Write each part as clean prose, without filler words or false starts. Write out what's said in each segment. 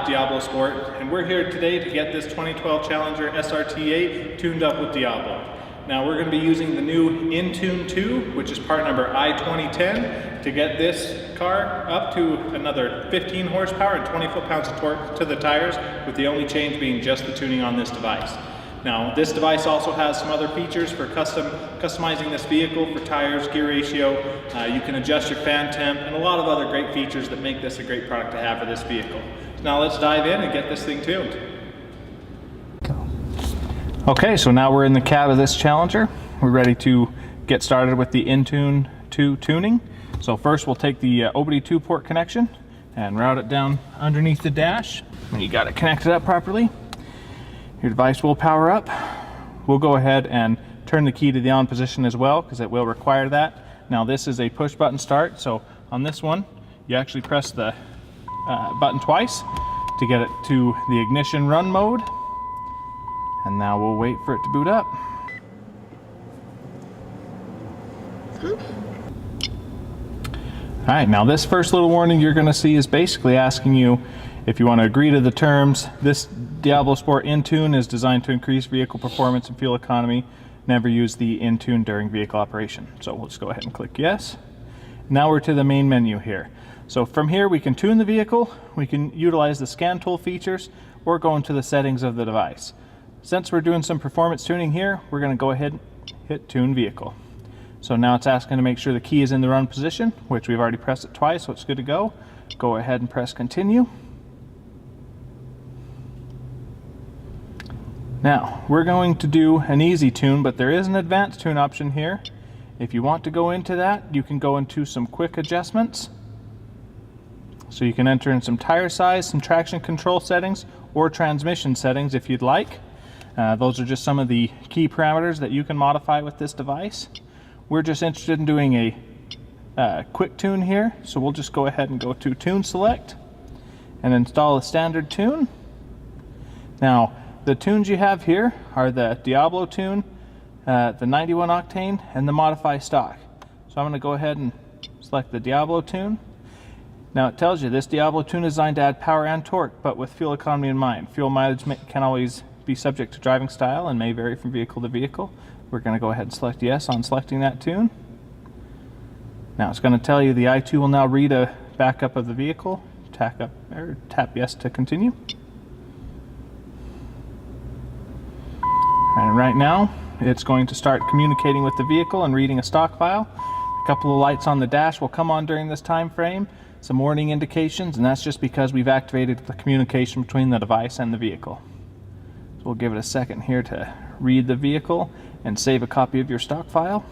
Diablosport, and we're here today to get this 2012 Challenger SRT8 tuned up with Diablo. Now we're going to be using the new inTune 2, which is part number i2010, to get this car up to another 15 horsepower and 20 foot-pounds of torque to the tires, with the only change being just the tuning on this device. Now, this device also has some other features for customizing this vehicle for tires, gear ratio. You can adjust your fan temp, and a lot of other great features that make this a great product to have for this vehicle. So now let's dive in and get this thing tuned. Okay, so now we're in the cab of this Challenger. We're ready to get started with the inTune 2 tuning. So first we'll take the OBD2 port connection and route it down underneath the dash. When you got it connected up properly, your device will power up. We'll go ahead and turn the key to the on position as well, because it will require that. Now this is a push button start, so on this one you actually press the button twice to get it to the ignition run mode, and now we'll wait for it to boot up. Alright, now this first little warning you're going to see is basically asking you if you want to agree to the terms. This Diablosport inTune is designed to increase vehicle performance and fuel economy. Never use the inTune during vehicle operation. So we'll just go ahead and click yes. Now we're to the main menu here. So from here we can tune the vehicle, we can utilize the scan tool features, or go into the settings of the device. Since we're doing some performance tuning here, we're going to go ahead and hit tune vehicle. So now it's asking to make sure the key is in the run position, which we've already pressed it twice, so it's good to go. Go ahead and press continue. Now, we're going to do an easy tune, but there is an advanced tune option here. If you want to go into that, you can go into some quick adjustments. So you can enter in some tire size, some traction control settings, or transmission settings if you'd like. Those are just some of the key parameters that you can modify with this device. We're just interested in doing a quick tune here, so we'll just go ahead and go to Tune Select and install a standard tune. Now, the tunes you have here are the Diablo tune, the 91 octane, and the Modify Stock. So I'm going to go ahead and select the Diablo tune. Now it tells you this Diablo tune is designed to add power and torque, but with fuel economy in mind. Fuel mileage can always be subject to driving style and may vary from vehicle to vehicle. We're going to go ahead and select yes on selecting that tune. Now it's going to tell you the i2 will now read a backup of the vehicle. Tap yes to continue. And right now it's going to start communicating with the vehicle and reading a stock file. A couple of lights on the dash will come on during this time frame, some warning indications, and that's just because we've activated the communication between the device and the vehicle. So we'll give it a second here to read the vehicle and save a copy of your stock file.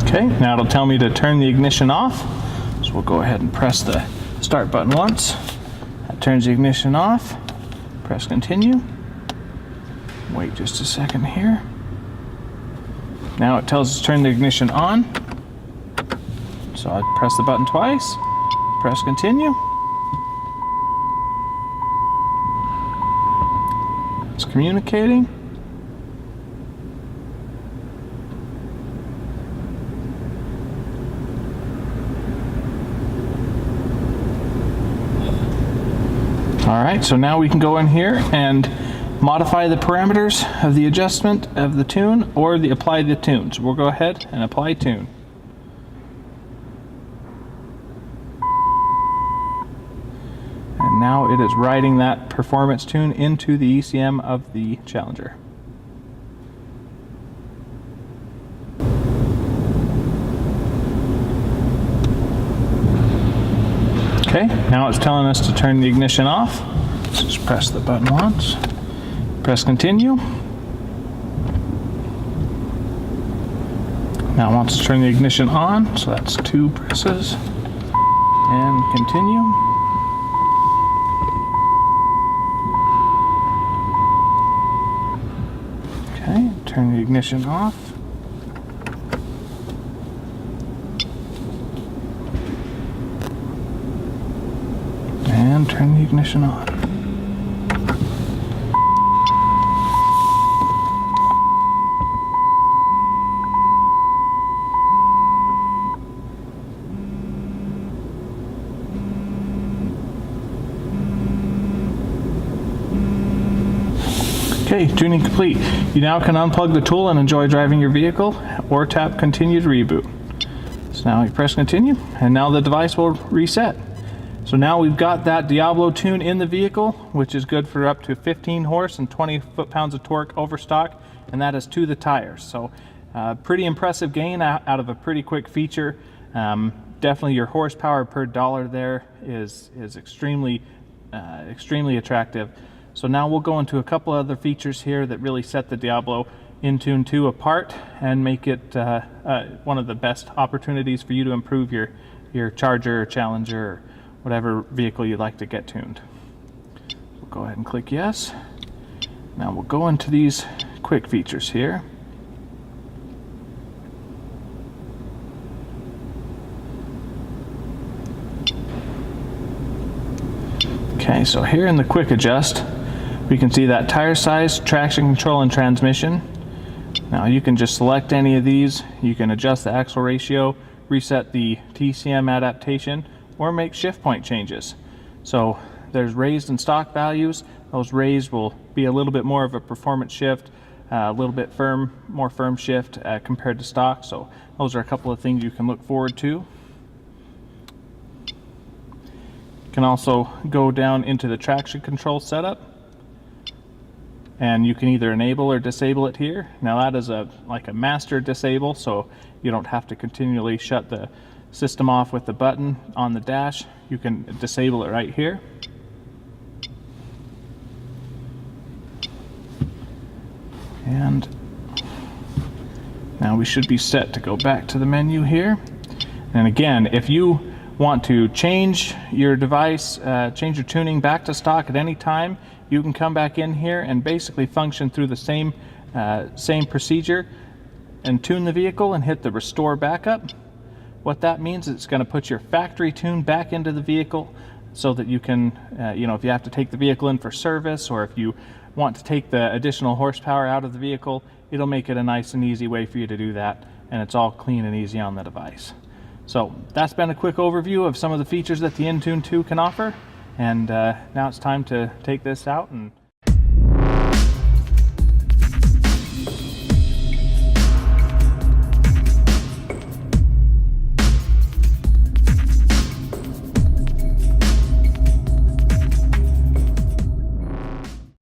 Okay, now it'll tell me to turn the ignition off, so we'll go ahead and press the start button once. That turns the ignition off. Press continue. Wait just a second here. Now it tells us to turn the ignition on. So I press the button twice. Press continue. It's communicating. Alright, so now we can go in here and modify the parameters of the adjustment of the tune or apply the tune. So we'll go ahead and apply tune. And now it is writing that performance tune into the ECM of the Challenger. Okay, now it's telling us to turn the ignition off. So just press the button once. Press continue. Now it wants to turn the ignition on, so that's 2 presses. And continue. Okay, turn the ignition off. And turn the ignition on. Okay, tuning complete. You now can unplug the tool and enjoy driving your vehicle, or tap continue to reboot. So now you press continue, and now the device will reset. So now we've got that Diablo tune in the vehicle, which is good for up to 15 horse and 20 foot-pounds of torque over stock, and that is to the tires. So pretty impressive gain out of a pretty quick feature. Definitely your horsepower per dollar there is extremely attractive. So now we'll go into a couple other features here that really set the Diablo inTune 2 apart and make it one of the best opportunities for you to improve your Charger or Challenger or whatever vehicle you'd like to get tuned. We'll go ahead and click yes. Now we'll go into these quick features here. Okay, so here in the quick adjust, we can see that tire size, traction control, and transmission. Now you can just select any of these. You can adjust the axle ratio, reset the TCM adaptation, or make shift point changes. So there's raised and stock values. Those raised will be a little bit more of a performance shift, a little bit more firm shift compared to stock. So those are a couple of things you can look forward to. You can also go down into the traction control setup, and you can either enable or disable it here. Now that is like a master disable, so you don't have to continually shut the system off with the button on the dash. You can disable it right here. And now we should be set to go back to the menu here. And again, if you want to change your device, change your tuning back to stock at any time, you can come back in here and basically function through the same procedure and tune the vehicle and hit the restore backup. What that means is it's going to put your factory tune back into the vehicle so that you can, if you have to take the vehicle in for service, or if you want to take the additional horsepower out of the vehicle, it'll make it a nice and easy way for you to do that, and it's all clean and easy on the device. So that's been a quick overview of some of the features that the inTune 2 can offer. And now it's time to take this out and